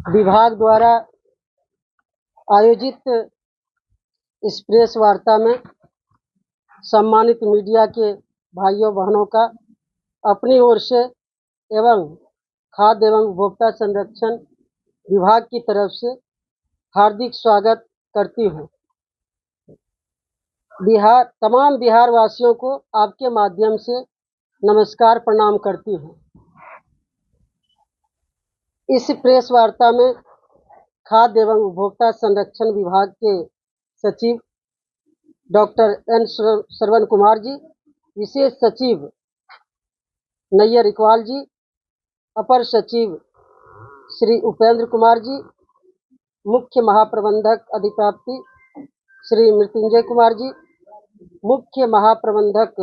विभाग द्वारा आयोजित इस प्रेस वार्ता में सम्मानित मीडिया के भाइयों बहनों का अपनी ओर से एवं खाद्य एवं उपभोक्ता संरक्षण विभाग की तरफ से हार्दिक स्वागत करती हूँ। तमाम बिहार वासियों को आपके माध्यम से नमस्कार प्रणाम करती हूँ। इस प्रेस वार्ता में खाद्य एवं उपभोक्ता संरक्षण विभाग के सचिव डॉक्टर एन श्रवण कुमार जी, विशेष सचिव नैयर इकबाल जी, अपर सचिव श्री उपेंद्र कुमार जी, मुख्य महाप्रबंधक अधिप्राप्ति श्री मृत्युंजय कुमार जी, मुख्य महाप्रबंधक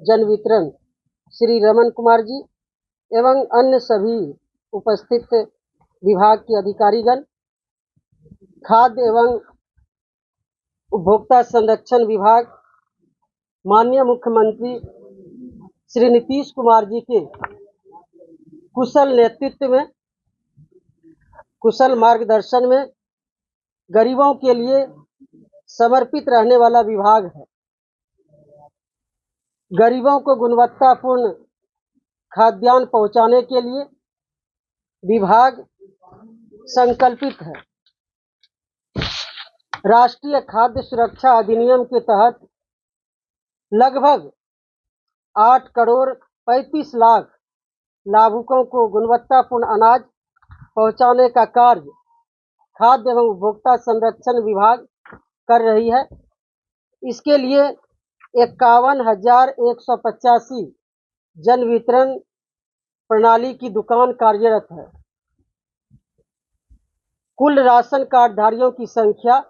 जन वितरण श्री रमन कुमार जी एवं अन्य सभी उपस्थित विभाग के अधिकारीगण, खाद्य एवं उपभोक्ता संरक्षण विभाग माननीय मुख्यमंत्री श्री नीतीश कुमार जी के कुशल नेतृत्व में, कुशल मार्गदर्शन में गरीबों के लिए समर्पित रहने वाला विभाग है। गरीबों को गुणवत्तापूर्ण खाद्यान्न पहुंचाने के लिए विभाग संकल्पित है। राष्ट्रीय खाद्य सुरक्षा अधिनियम के तहत लगभग 8 करोड़ 35 लाख लाभुकों को गुणवत्तापूर्ण अनाज पहुंचाने का कार्य खाद्य एवं उपभोक्ता संरक्षण विभाग कर रही है। इसके लिए 51,185 जन वितरण प्रणाली की दुकान कार्यरत है। कुल राशन कार्ड धारियों की संख्या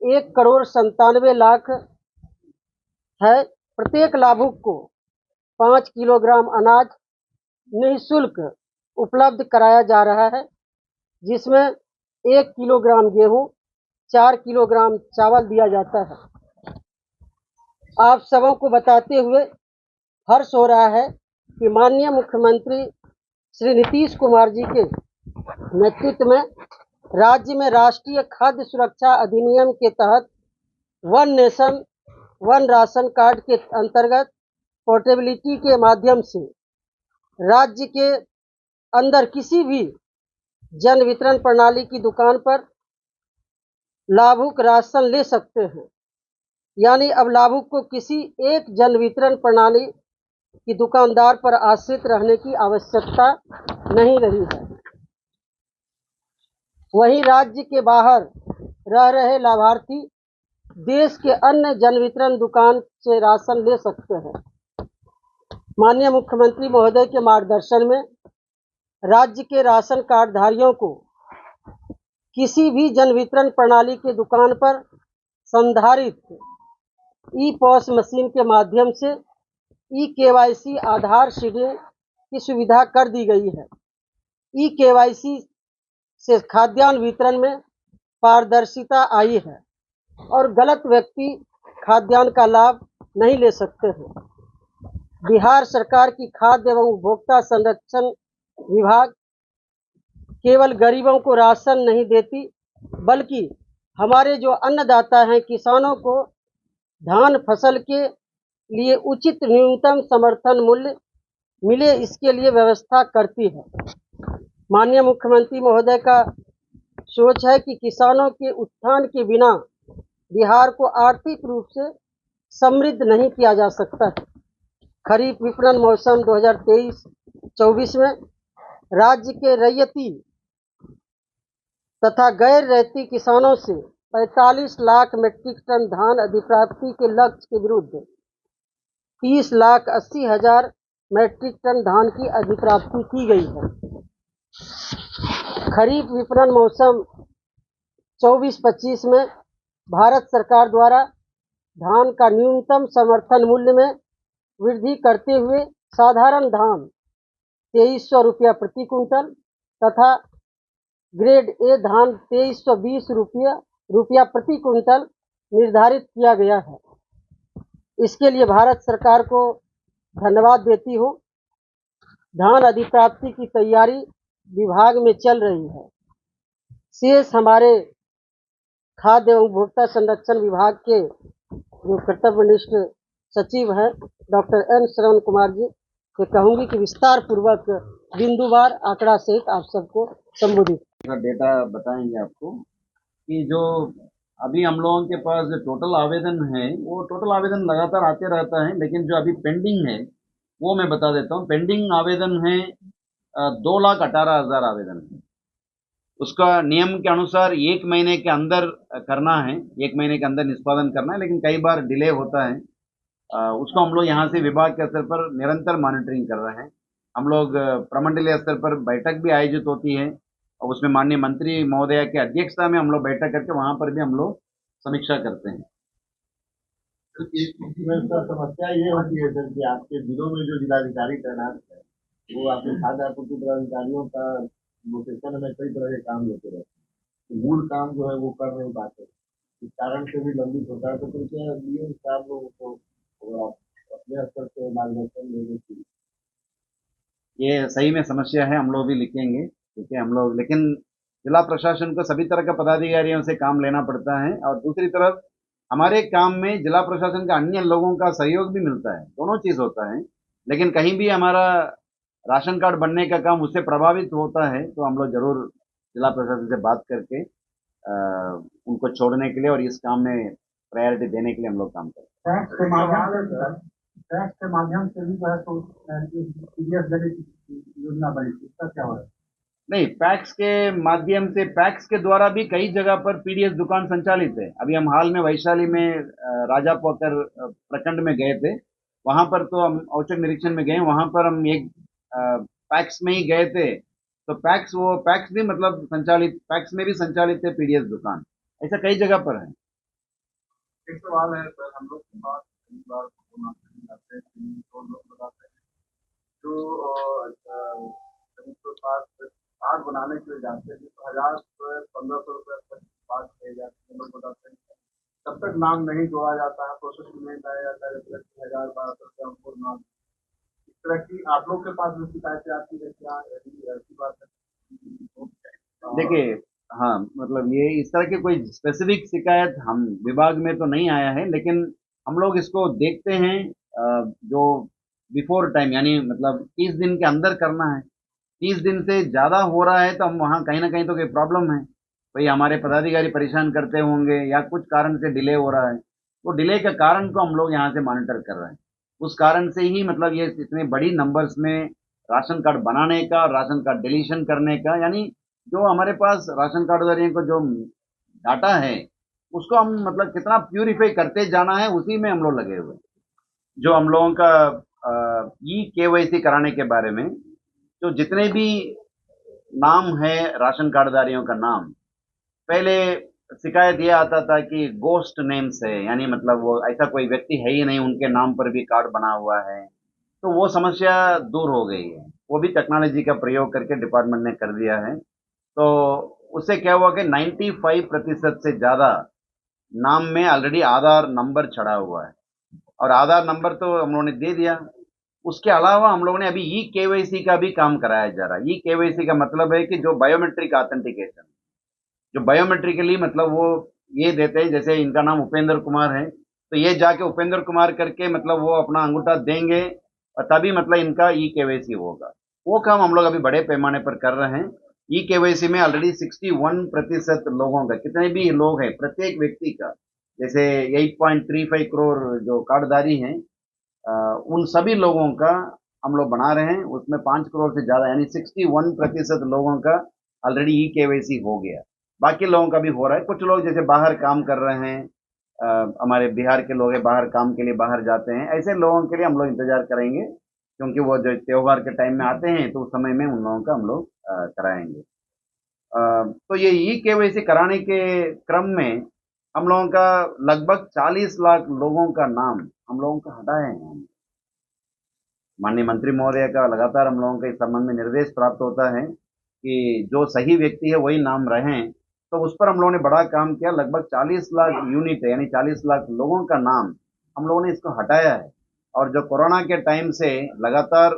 1 करोड़ 97 लाख है। प्रत्येक लाभुक को 5 किलोग्राम अनाज निःशुल्क उपलब्ध कराया जा रहा है, जिसमें 1 किलोग्राम गेहूं, 4 किलोग्राम चावल दिया जाता है। आप सबों को बताते हुए हर्ष हो रहा है कि माननीय मुख्यमंत्री श्री नीतीश कुमार जी के नेतृत्व में राज्य में राष्ट्रीय खाद्य सुरक्षा अधिनियम के तहत one nation one ration card के अंतर्गत पोर्टेबिलिटी के माध्यम से राज्य के अंदर किसी भी जन वितरण प्रणाली की दुकान पर लाभुक राशन ले सकते हैं। यानी अब लाभुक को किसी एक जन वितरण प्रणाली की दुकानदार पर आश्रित रहने की आवश्यकता नहीं रही है। वहीं राज्य के बाहर रह रहे लाभार्थी देश के अन्य जन वितरण दुकान से राशन ले सकते हैं। माननीय मुख्यमंत्री महोदय के मार्गदर्शन में राज्य के राशन कार्ड धारियों को किसी भी जन वितरण प्रणाली की दुकान पर संधारित ई-पॉस मशीन के माध्यम से ई-केवाईसी आधार सीडिंग की सुविधा कर दी गई है। ई-केवाईसी से खाद्यान्न वितरण में पारदर्शिता आई है और गलत व्यक्ति खाद्यान्न का लाभ नहीं ले सकते हैं। बिहार सरकार की खाद्य एवं उपभोक्ता संरक्षण विभाग केवल गरीबों को राशन नहीं देती, बल्कि हमारे जो अन्नदाता हैं, किसानों को धान फसल के लिए उचित न्यूनतम समर्थन मूल्य मिले, इसके लिए व्यवस्था करती है। माननीय मुख्यमंत्री महोदय का सोच है कि किसानों के उत्थान के बिना बिहार को आर्थिक रूप से समृद्ध नहीं किया जा सकता है। खरीफ विपणन मौसम 2023-24 में राज्य के रैयती तथा गैर रैयती किसानों से 45 लाख मीट्रिक टन धान अधिप्राप्ति के लक्ष्य के विरुद्ध 30,80,000 मीट्रिक टन धान की अधिप्राप्ति की गई है। खरीफ विपणन मौसम 24-25 में भारत सरकार द्वारा धान का न्यूनतम समर्थन मूल्य में वृद्धि करते हुए साधारण धान 2300 रुपया प्रति कुंटल तथा ग्रेड ए धान 2320 रुपया प्रति कुंटल निर्धारित किया गया है। इसके लिए भारत सरकार को धन्यवाद देती हूँ। धान अधिप्राप्ति की तैयारी विभाग में चल रही है। शेष हमारे खाद्य एवं उपभोक्ता संरक्षण विभाग के जो कर्तव्यनिष्ठ सचिव हैं डॉक्टर एन श्रवण कुमार जी से कहूंगी कि विस्तार पूर्वक बिंदुवार आंकड़ा सहित आप सबको संबोधित डेटा बताएंगे आपको कि जो अभी हम लोगों के पास जो टोटल आवेदन है वो टोटल आवेदन लगातार आते रहता है, लेकिन जो अभी पेंडिंग है वो मैं बता देता हूँ। पेंडिंग आवेदन है 2,18,000 आवेदन है। उसका नियम के अनुसार 1 महीने के अंदर करना है, 1 महीने के अंदर निष्पादन करना है, लेकिन कई बार डिले होता है। उसको हम लोग यहाँ से विभाग के स्तर पर निरंतर मॉनिटरिंग कर रहे हैं। हम लोग प्रमंडलीय स्तर पर बैठक भी आयोजित होती है और उसमें माननीय मंत्री महोदया की अध्यक्षता में हम लोग बैठक करके वहां पर भी हम लोग समीक्षा करते हैं। तो एक समस्या ये होती है सर कि आपके जिलों में जो जिलाधिकारी तैनात है वो आपके खाद्य आपूर्ति पदाधिकारियों का रोटेशन में कई तरह के काम लेते रहते हैं, तो मूल काम जो है वो कर नहीं पाते, इस कारण से भी लंबित होता है। तो कृपया लिए आप लोगों को अगर आप अपने स्तर से मार्गदर्शन देने की। ये सही में समस्या है, हम लोग भी लिखेंगे, ठीक है। हम लोग लेकिन जिला प्रशासन को सभी तरह के पदाधिकारियों से काम लेना पड़ता है और दूसरी तरफ हमारे काम में जिला प्रशासन का अन्य लोगों का सहयोग भी मिलता है, दोनों चीज होता है। लेकिन कहीं भी हमारा राशन कार्ड बनने का काम उससे प्रभावित होता है तो हम लोग जरूर जिला प्रशासन से बात करके उनको छोड़ने के लिए और इस काम में प्रायोरिटी देने के लिए हम लोग काम करते हैं। टैक्स के माध्यम से भी जो है तो पीडीएफ देने की योजना बनी थी, इसका क्या हो रहा है? नहीं, पैक्स के माध्यम से, पैक्स के द्वारा भी कई जगह पर पीडीएस दुकान संचालित है। अभी हम हाल में वैशाली में राजा पोकर प्रखंड में गए थे, वहां पर तो हम औचक निरीक्षण में गए, वहां पर हम एक पैक्स में ही गए थे। तो पैक्स भी मतलब संचालित, पैक्स में भी संचालित है पीडीएस दुकान, ऐसा कई जगह पर है। एक सवाल है सर, हम लोग के पास कई बार कोरोना आते हैं तो लोग बताते हैं जो के पास कार्ड बनाने के लिए जाते हैं तो 1,000 से 1,500 रुपये तक पास किए जाते हैं, लोग बताते हैं तब तक नाम नहीं जोड़ा जाता है, प्रोसेसिंग नहीं लाया जाता है जब तक 1,000-1,200 हमको नाम। इस तरह की आप लोग के पास भी शिकायतें आती है क्या? यदि ऐसी बात है देखिए, हाँ, मतलब ये इस तरह की कोई स्पेसिफिक शिकायत हम विभाग में तो नहीं आया है, लेकिन हम लोग इसको देखते हैं। जो बिफोर टाइम यानी मतलब 30 दिन के अंदर करना है, 30 दिन से ज्यादा हो रहा है तो हम वहाँ कहीं ना कहीं तो कोई प्रॉब्लम है, भाई हमारे पदाधिकारी परेशान करते होंगे या कुछ कारण से डिले हो रहा है। तो डिले के कारण को हम लोग यहाँ से मॉनिटर कर रहे हैं। उस कारण से ही मतलब ये इतने बड़ी नंबर्स में राशन कार्ड बनाने का, राशन कार्ड डिलीशन करने का, यानी जो हमारे पास राशन कार्डधारियों को जो डाटा है उसको हम मतलब कितना प्यूरिफाई करते जाना है उसी में हम लोग लगे हुए हैं। जो हम लोगों का ई केवाईसी कराने के बारे में, जो जितने भी नाम है राशन कार्डधारियों का नाम, पहले शिकायत ये आता था कि गोस्ट नेम्स है, यानी मतलब वो ऐसा कोई व्यक्ति है ही नहीं उनके नाम पर भी कार्ड बना हुआ है। तो वो समस्या दूर हो गई है, वो भी टेक्नोलॉजी का प्रयोग करके डिपार्टमेंट ने कर दिया है। तो उससे क्या हुआ कि 95% से ज्यादा नाम में ऑलरेडी आधार नंबर चढ़ा हुआ है और आधार नंबर तो हम लोगों ने दे दिया। उसके अलावा हम लोगों ने अभी ई केवाईसी का भी काम कराया जा रहा है। ई केवाईसी का मतलब है कि जो बायोमेट्रिक ऑथेंटिकेशन, जो बायोमेट्रिकली मतलब वो ये देते हैं, जैसे इनका नाम उपेंद्र कुमार है तो ये जाके उपेंद्र कुमार करके मतलब वो अपना अंगूठा देंगे और तभी मतलब इनका ई केवाईसी होगा। वो काम हम लोग अभी बड़े पैमाने पर कर रहे हैं। ई केवाईसी में ऑलरेडी 61% लोगों का, कितने भी लोग हैं प्रत्येक व्यक्ति का, जैसे 8.35 करोड़ जो कार्डधारी हैं, उन सभी लोगों का हम लोग बना रहे हैं। उसमें 5 करोड़ से ज्यादा यानी 61% लोगों का ऑलरेडी ई केवाईसी हो गया। बाकी लोगों का भी हो रहा है। कुछ लोग जैसे बाहर काम कर रहे हैं, हमारे बिहार के लोग हैं, बाहर काम के लिए बाहर जाते हैं, ऐसे लोगों के लिए हम लोग इंतजार करेंगे, क्योंकि वो जो त्योहार के टाइम में आते हैं तो उस समय में उन लोगों का हम लोग कराएंगे। तो ये ई केवाईसी कराने के क्रम में हम लोगों का लगभग 40 लाख लोगों का नाम हम लोगों का हटाए हैं। माननीय मंत्री महोदय का लगातार हम लोगों के इस संबंध में निर्देश प्राप्त होता है कि जो सही व्यक्ति है वही नाम रहें, तो उस पर हम लोगों ने बड़ा काम किया। लगभग 40 लाख यूनिट है यानी 40 लाख लोगों का नाम हम लोगों ने इसको हटाया है। और जो कोरोना के टाइम से लगातार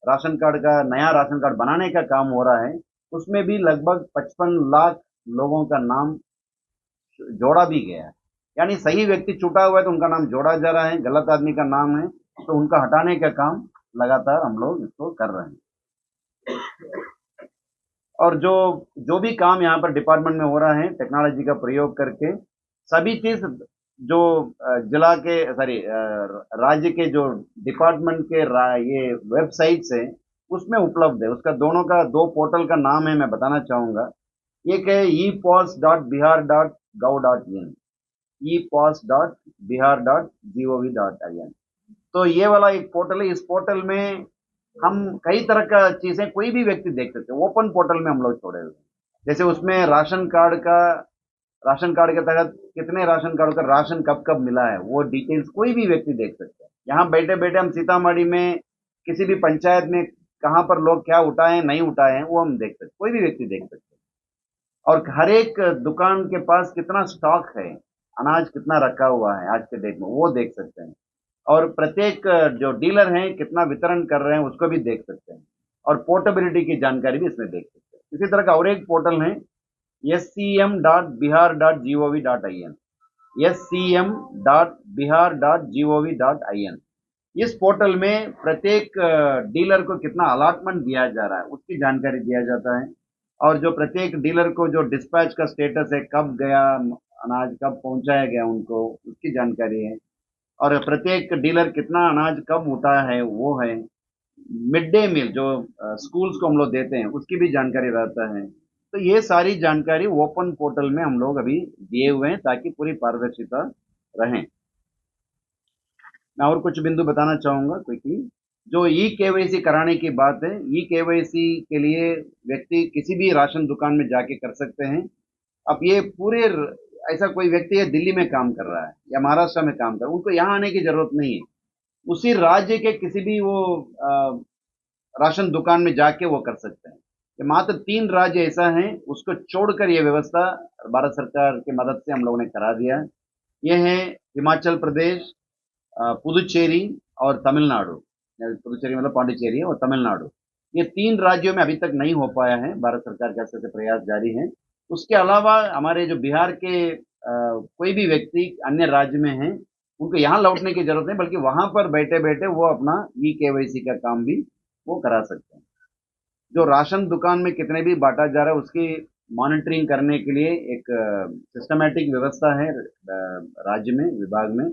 राशन कार्ड का, नया राशन कार्ड बनाने का काम हो रहा है, उसमें भी लगभग 55 लाख लोगों का नाम जोड़ा भी गया है। यानी सही व्यक्ति छूटा हुआ है तो उनका नाम जोड़ा जा रहा है, गलत आदमी का नाम है तो उनका हटाने का काम लगातार हम लोग इसको कर रहे हैं। और जो जो भी काम यहाँ पर डिपार्टमेंट में हो रहा है टेक्नोलॉजी का प्रयोग करके सभी चीज जो जिला के सॉरी राज्य के जो डिपार्टमेंट के ये वेबसाइट्स है उसमें उपलब्ध है। उसका दोनों का दो पोर्टल का नाम है, मैं बताना चाहूंगा। एक है epos.bihar.gov.in, epos.bihar.gov.in। तो ये वाला एक पोर्टल है। इस पोर्टल में हम कई तरह का चीजें कोई भी व्यक्ति देख सकते हैं। ओपन पोर्टल में हम लोग छोड़े हुए हैं। जैसे उसमें राशन कार्ड के तहत कितने राशन कार्ड का राशन कब कब मिला है वो डिटेल्स कोई भी व्यक्ति देख सकता है। यहाँ बैठे बैठे हम सीतामढ़ी में किसी भी पंचायत में कहाँ पर लोग क्या उठाए हैं नहीं उठाए हैं वो हम देख सकते, कोई भी व्यक्ति देख सकते हैं। और हर एक दुकान के पास कितना स्टॉक है, अनाज कितना रखा हुआ है आज के डेट में वो देख सकते हैं। और प्रत्येक जो डीलर हैं कितना वितरण कर रहे हैं उसको भी देख सकते हैं। और पोर्टेबिलिटी की जानकारी भी इसमें देख सकते हैं। इसी तरह का और एक पोर्टल है scm.bihar.gov.in, scm.bihar.gov.in। इस पोर्टल में प्रत्येक डीलर को कितना अलॉटमेंट दिया जा रहा है उसकी जानकारी दिया जाता है। और जो प्रत्येक डीलर को जो डिस्पैच का स्टेटस है, कब गया अनाज, कब पहुंचाया गया उनको, उसकी जानकारी है। और प्रत्येक डीलर कितना अनाज कब उठाया है वो है। मिड डे मील जो स्कूल्स को हम लोग देते हैं उसकी भी जानकारी रहता है। तो ये सारी जानकारी ओपन पोर्टल में हम लोग अभी दिए हुए हैं ताकि पूरी पारदर्शिता रहे। मैं और कुछ बिंदु बताना चाहूंगा क्विकली। जो ई केवाईसी कराने की बात है, ई केवाईसी के लिए व्यक्ति किसी भी राशन दुकान में जाके कर सकते हैं। अब ये ऐसा कोई व्यक्ति है दिल्ली में काम कर रहा है या महाराष्ट्र में काम कर रहा है, उनको यहाँ आने की जरूरत नहीं है। उसी राज्य के किसी भी वो राशन दुकान में जाके वो कर सकते हैं। ये मात्र 3 राज्य ऐसा है उसको छोड़कर ये व्यवस्था भारत सरकार की मदद से हम लोगों ने करा दिया। ये है हिमाचल प्रदेश, पुदुचेरी और तमिलनाडु। पुदुचेरी मतलब पांडिचेरी और तमिलनाडु। ये 3 राज्यों में अभी तक नहीं हो पाया है, भारत सरकार के स्तर से प्रयास जारी है। उसके अलावा हमारे जो बिहार के कोई भी व्यक्ति अन्य राज्य में हैं उनको यहाँ लौटने की जरूरत नहीं, बल्कि वहां पर बैठे बैठे वो अपना ई केवाईसी का काम भी वो करा सकते हैं। जो राशन दुकान में कितने भी बांटा जा रहा है उसकी मॉनिटरिंग करने के लिए एक सिस्टमेटिक व्यवस्था है राज्य में, विभाग में।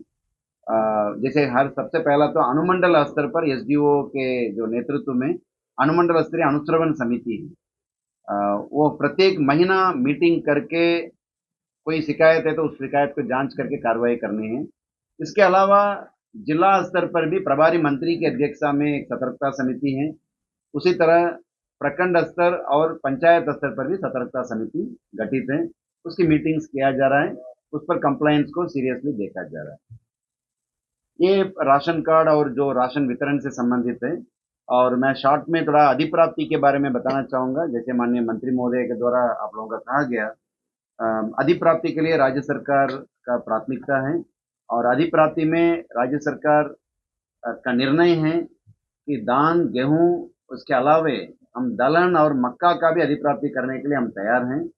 जैसे हर सबसे पहला तो अनुमंडल स्तर पर एसडीओ के जो नेतृत्व में अनुमंडल स्तरीय अनुश्रवण समिति है। वो प्रत्येक महीना मीटिंग करके कोई शिकायत है तो उस शिकायत को जांच करके कार्रवाई करनी है। इसके अलावा जिला स्तर पर भी प्रभारी मंत्री की अध्यक्षता में एक सतर्कता समिति है। उसी तरह प्रखंड स्तर और पंचायत स्तर पर भी सतर्कता समिति गठित है। उसकी मीटिंग्स किया जा रहा है, उस पर कंप्लायंस को सीरियसली देखा जा रहा है। ये राशन कार्ड और जो राशन वितरण से संबंधित है। और मैं शॉर्ट में थोड़ा अधिप्राप्ति के बारे में बताना चाहूंगा। जैसे माननीय मंत्री महोदय के द्वारा आप लोगों का कहा गया, अधिप्राप्ति के लिए राज्य सरकार का प्राथमिकता है। और अधिप्राप्ति में राज्य सरकार का निर्णय है कि धान, गेहूं, उसके अलावे हम दलहन और मक्का का भी अधिप्राप्ति करने के लिए हम तैयार हैं।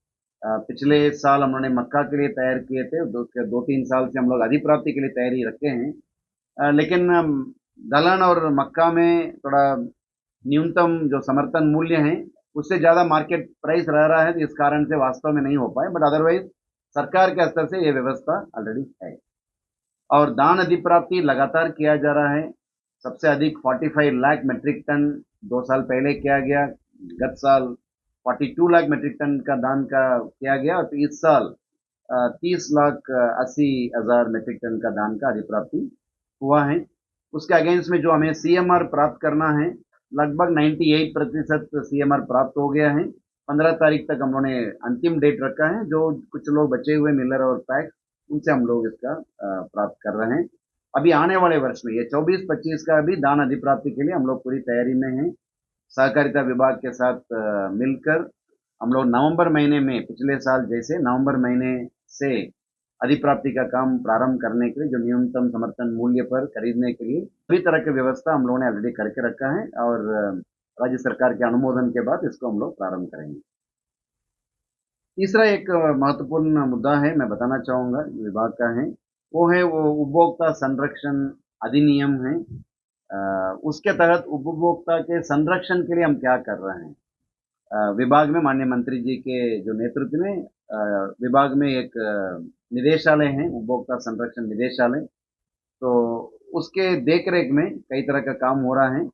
पिछले साल हम लोगों ने मक्का के लिए तैयार किए थे, 2-3 साल से हम लोग अधिप्राप्ति के लिए तैयारी रखे हैं। लेकिन दलहन और मक्का में थोड़ा न्यूनतम जो समर्थन मूल्य है उससे ज्यादा मार्केट प्राइस रह रहा है, तो इस कारण से वास्तव में नहीं हो पाए। बट अदरवाइज सरकार के स्तर से ये व्यवस्था ऑलरेडी है। और धान अधिप्राप्ति लगातार किया जा रहा है। सबसे अधिक 45 लाख मेट्रिक टन 2 साल पहले किया गया। गत साल 42 लाख मेट्रिक टन का धान का किया गया। और इस साल 30,80,000 मेट्रिक टन का धान का अधिप्राप्ति हुआ है। उसके अगेंस्ट में जो हमें सीएमआर प्राप्त करना है, लगभग 98% सीएमआर प्राप्त हो गया है। 15 तारीख तक हम लोगों ने अंतिम डेट रखा है। जो कुछ लोग बचे हुए मिलर और पैक, उनसे हम लोग इसका प्राप्त कर रहे हैं। अभी आने वाले वर्ष में ये 24-25 का भी धान अधिप्राप्ति के लिए हम लोग पूरी तैयारी में हैं। सहकारिता विभाग के साथ मिलकर हम लोग नवंबर महीने में, पिछले साल जैसे नवंबर महीने से अधिप्राप्ति का काम प्रारंभ करने के लिए, जो न्यूनतम समर्थन मूल्य पर खरीदने के लिए सभी तरह की व्यवस्था हम लोगों ने ऑलरेडी करके रखा है। और राज्य सरकार के अनुमोदन के बाद इसको हम लोग प्रारंभ करेंगे। तीसरा एक महत्वपूर्ण मुद्दा है, मैं बताना चाहूँगा, विभाग का है, वो उपभोक्ता संरक्षण अधिनियम है। उसके तहत उपभोक्ता के संरक्षण के लिए हम क्या कर रहे हैं। विभाग में माननीय मंत्री जी के जो नेतृत्व में विभाग में एक निदेशालय है, उपभोक्ता संरक्षण निदेशालय। तो उसके देखरेख में कई तरह का काम हो रहा है।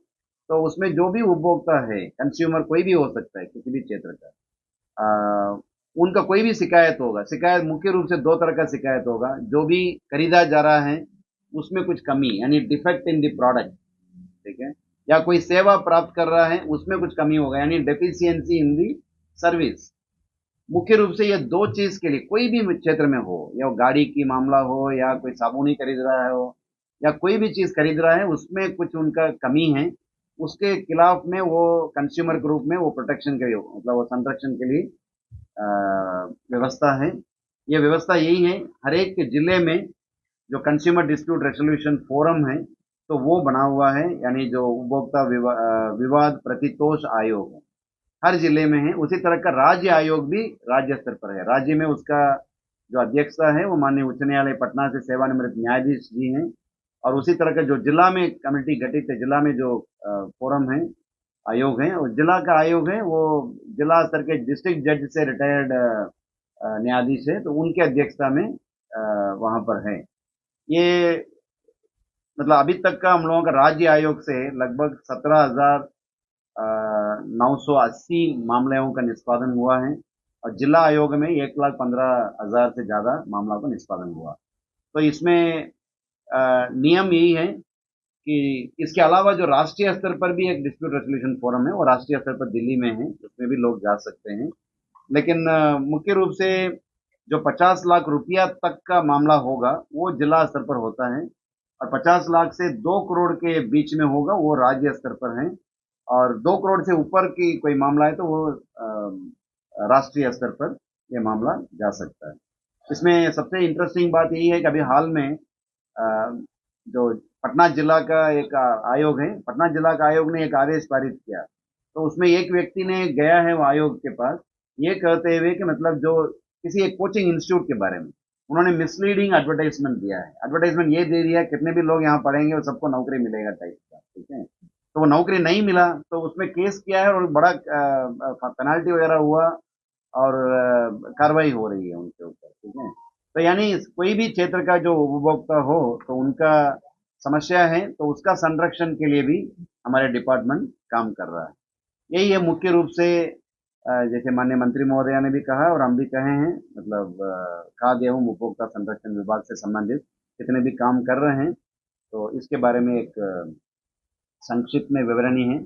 तो उसमें जो भी उपभोक्ता है, कंज्यूमर कोई भी हो सकता है किसी भी क्षेत्र का, उनका कोई भी शिकायत होगा, शिकायत मुख्य रूप से दो तरह का शिकायत होगा। जो भी खरीदा जा रहा है उसमें कुछ कमी यानी डिफेक्ट इन द प्रोडक्ट, ठीक है, या कोई सेवा प्राप्त कर रहा है उसमें कुछ कमी होगा यानी डेफिशिएंसी इन दी सर्विस। मुख्य रूप से ये दो चीज के लिए कोई भी क्षेत्र में हो, या गाड़ी की मामला हो, या कोई साबुन ही खरीद रहा हो, या कोई भी चीज खरीद रहा है उसमें कुछ उनका कमी है, उसके खिलाफ में वो कंज्यूमर ग्रुप में वो प्रोटेक्शन के लिए, मतलब वो संरक्षण के लिए व्यवस्था है। ये व्यवस्था यही है, हर एक जिले में जो कंज्यूमर डिस्प्यूट रेजोल्यूशन फोरम है तो वो बना हुआ है, यानी जो उपभोक्ता विवाद प्रतितोष आयोग है, हर जिले में है। उसी तरह का राज्य आयोग भी राज्य स्तर पर है। राज्य में उसका जो अध्यक्षता है वो माननीय उच्च न्यायालय पटना से सेवानिवृत्त न्यायाधीश जी हैं। और उसी तरह का जो जिला में कमेटी गठित है, जिला में जो फोरम है, आयोग है, और जिला का आयोग है वो जिला स्तर के डिस्ट्रिक्ट जज से रिटायर्ड न्यायाधीश है, तो उनके अध्यक्षता में वहां पर है। ये मतलब अभी तक का हम लोगों का राज्य आयोग से लगभग 17,980 मामलों का निष्पादन हुआ है, और जिला आयोग में 1,15,000 से ज्यादा मामलों का निष्पादन हुआ। तो इसमें नियम यही है कि इसके अलावा जो राष्ट्रीय स्तर पर भी एक डिस्प्यूट रेजोल्यूशन फोरम है, वो राष्ट्रीय स्तर पर दिल्ली में है, उसमें भी लोग जा सकते हैं। लेकिन मुख्य रूप से जो 50 लाख रुपया तक का मामला होगा वो जिला स्तर पर होता है, और 50 लाख से 2 करोड़ के बीच में होगा वो राज्य स्तर पर है, और 2 करोड़ से ऊपर की कोई मामला है तो वो राष्ट्रीय स्तर पर ये मामला जा सकता है। इसमें सबसे इंटरेस्टिंग बात यही है कि अभी हाल में जो पटना जिला का एक आयोग है, पटना जिला का आयोग ने एक आदेश पारित किया। तो उसमें एक व्यक्ति ने गया है वो आयोग के पास, ये कहते हुए कि मतलब जो किसी एक कोचिंग इंस्टीट्यूट के बारे में उन्होंने मिसलीडिंग एडवर्टाइजमेंट दिया है। एडवर्टाइजमेंट ये दे दिया कितने भी लोग यहाँ पढ़ेंगे और सबको नौकरी मिलेगा टाइप का, ठीक है। तो वो नौकरी नहीं मिला तो उसमें केस किया है और बड़ा पेनाल्टी वगैरह हुआ, और कार्रवाई हो रही है उनके ऊपर, ठीक है। तो यानी कोई भी क्षेत्र का जो उपभोक्ता हो तो उनका समस्या है तो उसका संरक्षण के लिए भी हमारे डिपार्टमेंट काम कर रहा है। यही है मुख्य रूप से, जैसे माननीय मंत्री महोदया ने भी कहा और हम भी कहे हैं, मतलब खाद्य एवं उपभोक्ता संरक्षण विभाग से संबंधित जितने भी काम कर रहे हैं, तो इसके बारे में एक संक्षिप्त में विवरणी है।